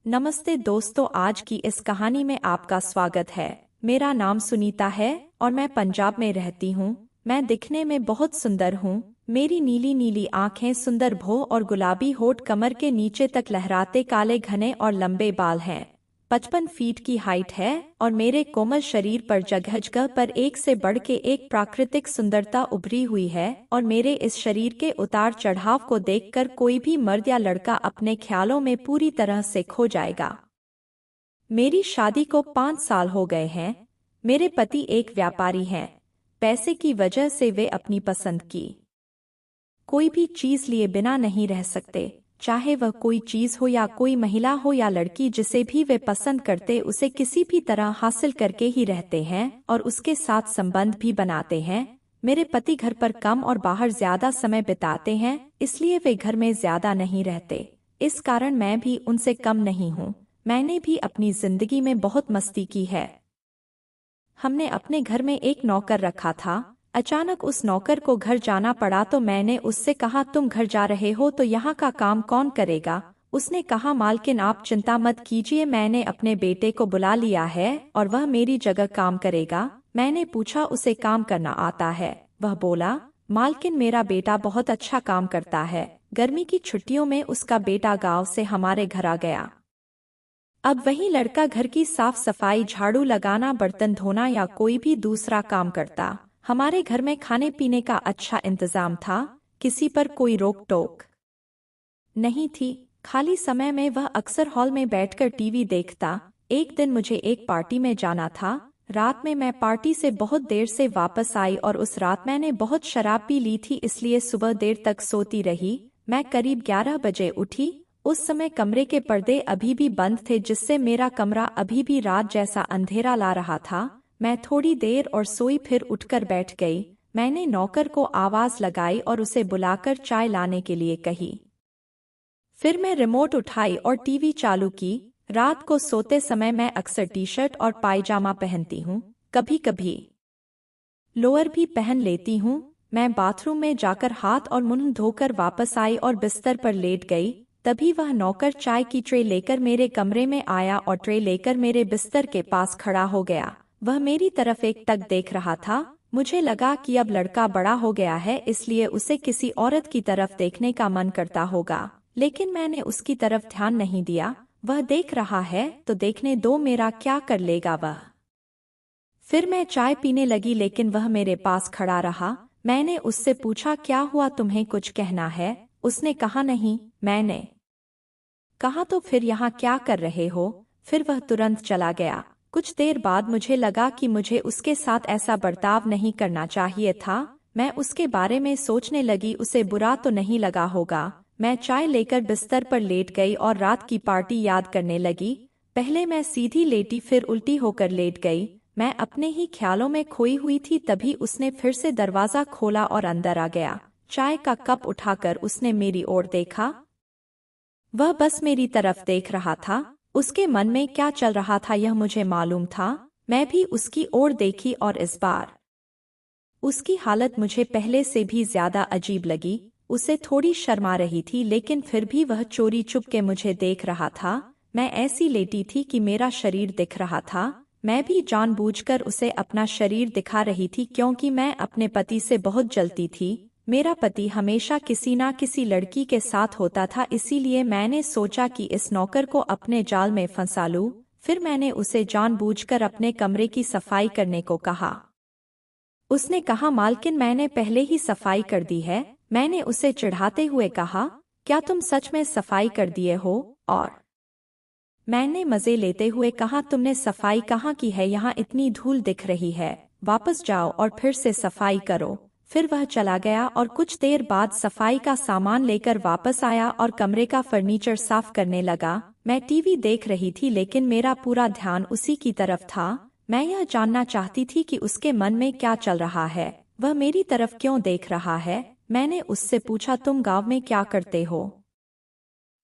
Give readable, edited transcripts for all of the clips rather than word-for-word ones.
नमस्ते दोस्तों, आज की इस कहानी में आपका स्वागत है। मेरा नाम सुनीता है और मैं पंजाब में रहती हूँ। मैं दिखने में बहुत सुंदर हूँ। मेरी नीली नीली आंखें, सुंदर भौं और गुलाबी होठ, कमर के नीचे तक लहराते काले घने और लंबे बाल हैं। 55 फीट की हाइट है और मेरे कोमल शरीर पर जगह जगह पर एक से बढ़ के एक प्राकृतिक सुंदरता उभरी हुई है और मेरे इस शरीर के उतार चढ़ाव को देखकर कोई भी मर्द या लड़का अपने ख्यालों में पूरी तरह से खो जाएगा। मेरी शादी को 5 साल हो गए हैं। मेरे पति एक व्यापारी हैं। पैसे की वजह से वे अपनी पसंद की कोई भी चीज लिए बिना नहीं रह सकते, चाहे वह कोई चीज हो या कोई महिला हो या लड़की। जिसे भी वे पसंद करते उसे किसी भी तरह हासिल करके ही रहते हैं और उसके साथ संबंध भी बनाते हैं। मेरे पति घर पर कम और बाहर ज्यादा समय बिताते हैं, इसलिए वे घर में ज्यादा नहीं रहते। इस कारण मैं भी उनसे कम नहीं हूँ। मैंने भी अपनी जिंदगी में बहुत मस्ती की है। हमने अपने घर में एक नौकर रखा था। अचानक उस नौकर को घर जाना पड़ा तो मैंने उससे कहा, तुम घर जा रहे हो तो यहाँ का काम कौन करेगा? उसने कहा, मालकिन आप चिंता मत कीजिए, मैंने अपने बेटे को बुला लिया है और वह मेरी जगह काम करेगा। मैंने पूछा, उसे काम करना आता है? वह बोला, मालकिन मेरा बेटा बहुत अच्छा काम करता है। गर्मी की छुट्टियों में उसका बेटा गांव से हमारे घर आ गया। अब वही लड़का घर की साफ सफाई, झाड़ू लगाना, बर्तन धोना या कोई भी दूसरा काम करता। हमारे घर में खाने पीने का अच्छा इंतजाम था। किसी पर कोई रोक टोक नहीं थी। खाली समय में वह अक्सर हॉल में बैठकर टीवी देखता। एक दिन मुझे एक पार्टी में जाना था। रात में मैं पार्टी से बहुत देर से वापस आई और उस रात मैंने बहुत शराब पी ली थी, इसलिए सुबह देर तक सोती रही। मैं करीब 11 बजे उठी। उस समय कमरे के पर्दे अभी भी बंद थे, जिससे मेरा कमरा अभी भी रात जैसा अंधेरा ला रहा था। मैं थोड़ी देर और सोई, फिर उठकर बैठ गई। मैंने नौकर को आवाज लगाई और उसे बुलाकर चाय लाने के लिए कही। फिर मैं रिमोट उठाई और टीवी चालू की। रात को सोते समय मैं अक्सर टी शर्ट और पायजामा पहनती हूँ, कभी कभी लोअर भी पहन लेती हूँ। मैं बाथरूम में जाकर हाथ और मुंह धोकर वापस आई और बिस्तर पर लेट गई। तभी वह नौकर चाय की ट्रे लेकर मेरे कमरे में आया और ट्रे लेकर मेरे बिस्तर के पास खड़ा हो गया। वह मेरी तरफ एक टक देख रहा था। मुझे लगा कि अब लड़का बड़ा हो गया है, इसलिए उसे किसी औरत की तरफ देखने का मन करता होगा, लेकिन मैंने उसकी तरफ ध्यान नहीं दिया। वह देख रहा है तो देखने दो, मेरा क्या कर लेगा वह। फिर मैं चाय पीने लगी, लेकिन वह मेरे पास खड़ा रहा। मैंने उससे पूछा, क्या हुआ, तुम्हें कुछ कहना है? उसने कहा, नहीं। मैंने कहा, तो फिर यहाँ क्या कर रहे हो? फिर वह तुरंत चला गया। कुछ देर बाद मुझे लगा कि मुझे उसके साथ ऐसा बर्ताव नहीं करना चाहिए था। मैं उसके बारे में सोचने लगी, उसे बुरा तो नहीं लगा होगा। मैं चाय लेकर बिस्तर पर लेट गई और रात की पार्टी याद करने लगी। पहले मैं सीधी लेटी, फिर उल्टी होकर लेट गई। मैं अपने ही ख्यालों में खोई हुई थी। तभी उसने फिर से दरवाजा खोला और अंदर आ गया। चाय का कप उठाकर उसने मेरी ओर देखा। वह बस मेरी तरफ देख रहा था। उसके मन में क्या चल रहा था यह मुझे मालूम था। मैं भी उसकी ओर देखी और इस बार उसकी हालत मुझे पहले से भी ज्यादा अजीब लगी। उसे थोड़ी शर्मा रही थी, लेकिन फिर भी वह चोरी चुप के मुझे देख रहा था। मैं ऐसी लेटी थी कि मेरा शरीर दिख रहा था। मैं भी जानबूझकर उसे अपना शरीर दिखा रही थी, क्योंकि मैं अपने पति से बहुत जलती थी। मेरा पति हमेशा किसी ना किसी लड़की के साथ होता था, इसीलिए मैंने सोचा कि इस नौकर को अपने जाल में फंसा लूं। फिर मैंने उसे जानबूझकर अपने कमरे की सफाई करने को कहा। उसने कहा, मालकिन मैंने पहले ही सफाई कर दी है। मैंने उसे चिढ़ाते हुए कहा, क्या तुम सच में सफाई कर दिए हो? और मैंने मजे लेते हुए कहा, तुमने सफाई कहाँ की है? यहाँ इतनी धूल दिख रही है। वापस जाओ और फिर से सफाई करो। फिर वह चला गया और कुछ देर बाद सफाई का सामान लेकर वापस आया और कमरे का फर्नीचर साफ करने लगा। मैं टीवी देख रही थी, लेकिन मेरा पूरा ध्यान उसी की तरफ था। मैं यह जानना चाहती थी कि उसके मन में क्या चल रहा है, वह मेरी तरफ क्यों देख रहा है। मैंने उससे पूछा, तुम गांव में क्या करते हो?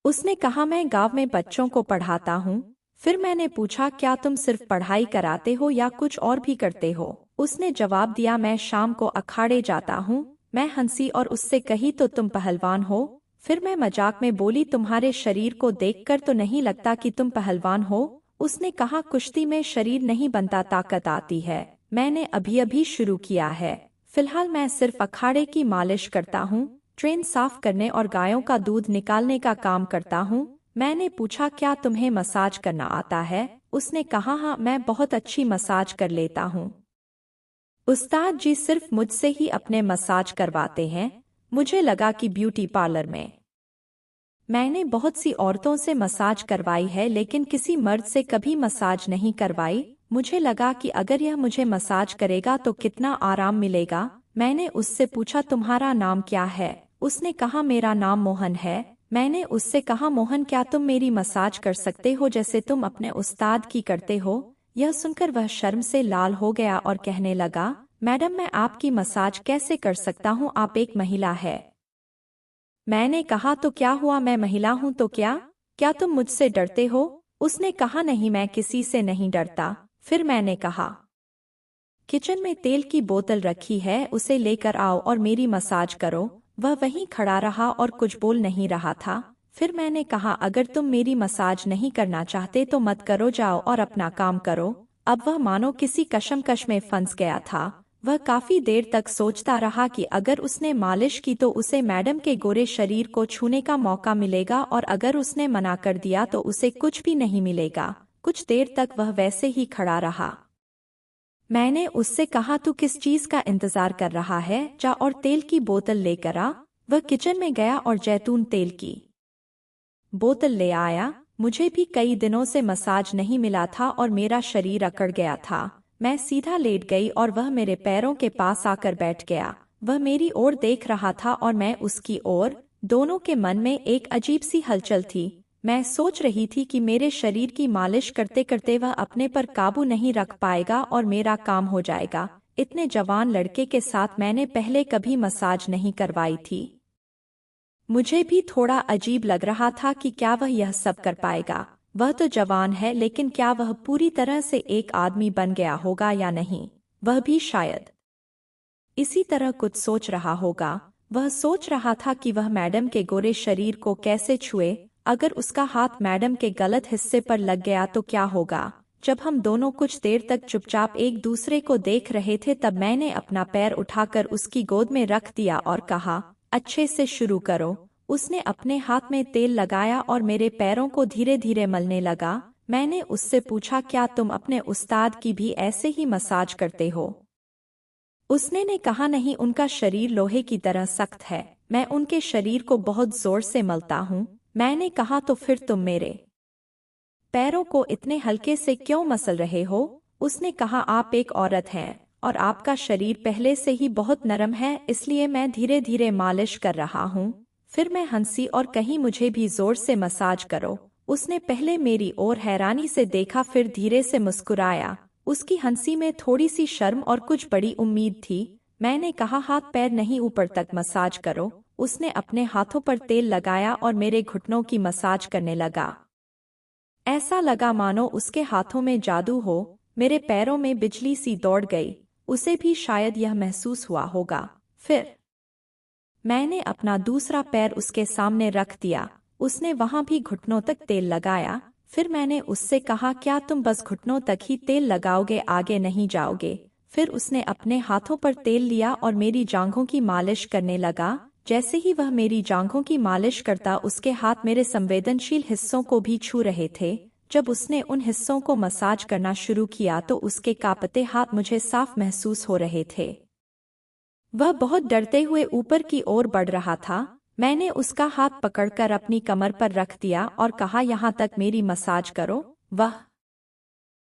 उसने कहा, मैं गांव में बच्चों को पढ़ाता हूँ। फिर मैंने पूछा, क्या तुम सिर्फ पढ़ाई कराते हो या कुछ और भी करते हो? उसने जवाब दिया, मैं शाम को अखाड़े जाता हूँ। मैं हंसी और उससे कही, तो तुम पहलवान हो? फिर मैं मजाक में बोली, तुम्हारे शरीर को देखकर तो नहीं लगता कि तुम पहलवान हो। उसने कहा, कुश्ती में शरीर नहीं बनता, ताकत आती है। मैंने अभी अभी शुरू किया है। फिलहाल मैं सिर्फ अखाड़े की मालिश करता हूँ, ट्रेन साफ करने और गायों का दूध निकालने का काम करता हूँ। मैंने पूछा, क्या तुम्हें मसाज करना आता है? उसने कहा, हाँ, मैं बहुत अच्छी मसाज कर लेता हूँ। उस्ताद जी सिर्फ मुझसे ही अपने मसाज करवाते हैं। मुझे लगा कि ब्यूटी पार्लर में मैंने बहुत सी औरतों से मसाज करवाई है, लेकिन किसी मर्द से कभी मसाज नहीं करवाई। मुझे लगा कि अगर यह मुझे मसाज करेगा तो कितना आराम मिलेगा। मैंने उससे पूछा, तुम्हारा नाम क्या है? उसने कहा, मेरा नाम मोहन है। मैंने उससे कहा, मोहन, क्या तुम मेरी मसाज कर सकते हो जैसे तुम अपने उस्ताद की करते हो? यह सुनकर वह शर्म से लाल हो गया और कहने लगा, मैडम, मैं आपकी मसाज कैसे कर सकता हूँ? आप एक महिला है। मैंने कहा, तो क्या हुआ, मैं महिला हूं तो क्या तुम मुझसे डरते हो? उसने कहा, नहीं, मैं किसी से नहीं डरता। फिर मैंने कहा, किचन में तेल की बोतल रखी है, उसे लेकर आओ और मेरी मसाज करो। वह वहीं खड़ा रहा और कुछ बोल नहीं रहा था। फिर मैंने कहा, अगर तुम मेरी मसाज नहीं करना चाहते तो मत करो, जाओ और अपना काम करो। अब वह मानो किसी कशमकश में फंस गया था। वह काफी देर तक सोचता रहा कि अगर उसने मालिश की तो उसे मैडम के गोरे शरीर को छूने का मौका मिलेगा, और अगर उसने मना कर दिया तो उसे कुछ भी नहीं मिलेगा। कुछ देर तक वह वैसे ही खड़ा रहा। मैंने उससे कहा, तू किस चीज का इंतजार कर रहा है? जा और तेल की बोतल लेकर आ। वह किचन में गया और जैतून तेल की बोतल ले आया। मुझे भी कई दिनों से मसाज नहीं मिला था और मेरा शरीर अकड़ गया था। मैं सीधा लेट गई और वह मेरे पैरों के पास आकर बैठ गया। वह मेरी ओर देख रहा था और मैं उसकी ओर। दोनों के मन में एक अजीब सी हलचल थी। मैं सोच रही थी कि मेरे शरीर की मालिश करते करते वह अपने पर काबू नहीं रख पाएगा और मेरा काम हो जाएगा। इतने जवान लड़के के साथ मैंने पहले कभी मसाज नहीं करवाई थी। मुझे भी थोड़ा अजीब लग रहा था कि क्या वह यह सब कर पाएगा। वह तो जवान है, लेकिन क्या वह पूरी तरह से एक आदमी बन गया होगा या नहीं? वह भी शायद इसी तरह कुछ सोच रहा होगा। वह सोच रहा था कि वह मैडम के गोरे शरीर को कैसे छुए। अगर उसका हाथ मैडम के गलत हिस्से पर लग गया तो क्या होगा? जब हम दोनों कुछ देर तक चुपचाप एक दूसरे को देख रहे थे, तब मैंने अपना पैर उठाकर उसकी गोद में रख दिया और कहा, अच्छे से शुरू करो। उसने अपने हाथ में तेल लगाया और मेरे पैरों को धीरे धीरे मलने लगा। मैंने उससे पूछा, क्या तुम अपने उस्ताद की भी ऐसे ही मसाज करते हो? उसने ने कहा, नहीं, उनका शरीर लोहे की तरह सख्त है। मैं उनके शरीर को बहुत जोर से मलता हूँ। मैंने कहा, तो फिर तुम मेरे पैरों को इतने हल्के से क्यों मसल रहे हो? उसने कहा, आप एक औरत हैं और आपका शरीर पहले से ही बहुत नरम है, इसलिए मैं धीरे धीरे मालिश कर रहा हूँ। फिर मैं हंसी और कही, मुझे भी जोर से मसाज करो। उसने पहले मेरी ओर हैरानी से देखा, फिर धीरे से मुस्कुराया। उसकी हंसी में थोड़ी सी शर्म और कुछ बड़ी उम्मीद थी। मैंने कहा, हाथ पैर नहीं, ऊपर तक मसाज करो। उसने अपने हाथों पर तेल लगाया और मेरे घुटनों की मसाज करने लगा। ऐसा लगा मानो उसके हाथों में जादू हो। मेरे पैरों में बिजली सी दौड़ गई। उसे भी शायद यह महसूस हुआ होगा। फिर मैंने अपना दूसरा पैर उसके सामने रख दिया। उसने वहां भी घुटनों तक तेल लगाया। फिर मैंने उससे कहा, क्या तुम बस घुटनों तक ही तेल लगाओगे, आगे नहीं जाओगे? फिर उसने अपने हाथों पर तेल लिया और मेरी जांघों की मालिश करने लगा। जैसे ही वह मेरी जांघों की मालिश करता, उसके हाथ मेरे संवेदनशील हिस्सों को भी छू रहे थे। जब उसने उन हिस्सों को मसाज करना शुरू किया तो उसके कांपते हाथ मुझे साफ महसूस हो रहे थे। वह बहुत डरते हुए ऊपर की ओर बढ़ रहा था। मैंने उसका हाथ पकड़कर अपनी कमर पर रख दिया और कहा, यहाँ तक मेरी मसाज करो। वह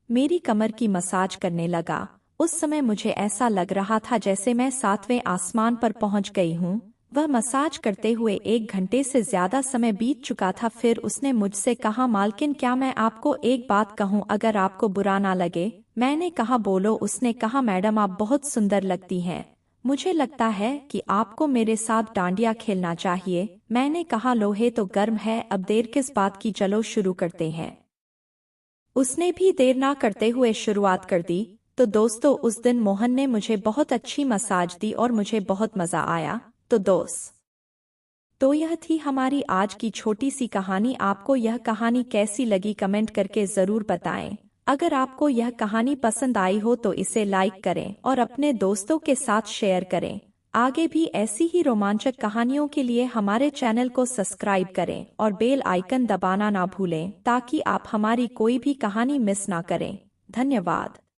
मेरी कमर की मसाज करने लगा। उस समय मुझे ऐसा लग रहा था जैसे मैं 7वें आसमान पर पहुंच गई हूँ। वह मसाज करते हुए 1 घंटे से ज्यादा समय बीत चुका था। फिर उसने मुझसे कहा, मालकिन, क्या मैं आपको एक बात कहूँ, अगर आपको बुरा ना लगे? मैंने कहा, बोलो। उसने कहा, मैडम, आप बहुत सुंदर लगती हैं। मुझे लगता है कि आपको मेरे साथ डांडिया खेलना चाहिए। मैंने कहा, लोहे तो गर्म है, अब देर किस बात की, चलो शुरू करते हैं। उसने भी देर ना करते हुए शुरुआत कर दी। तो दोस्तों, उस दिन मोहन ने मुझे बहुत अच्छी मसाज दी और मुझे बहुत मजा आया। तो दोस्त, तो यह थी हमारी आज की छोटी सी कहानी। आपको यह कहानी कैसी लगी कमेंट करके ज़रूर बताएं। अगर आपको यह कहानी पसंद आई हो तो इसे लाइक करें और अपने दोस्तों के साथ शेयर करें। आगे भी ऐसी ही रोमांचक कहानियों के लिए हमारे चैनल को सब्सक्राइब करें और बेल आइकन दबाना ना भूलें ताकि आप हमारी कोई भी कहानी मिस ना करें। धन्यवाद।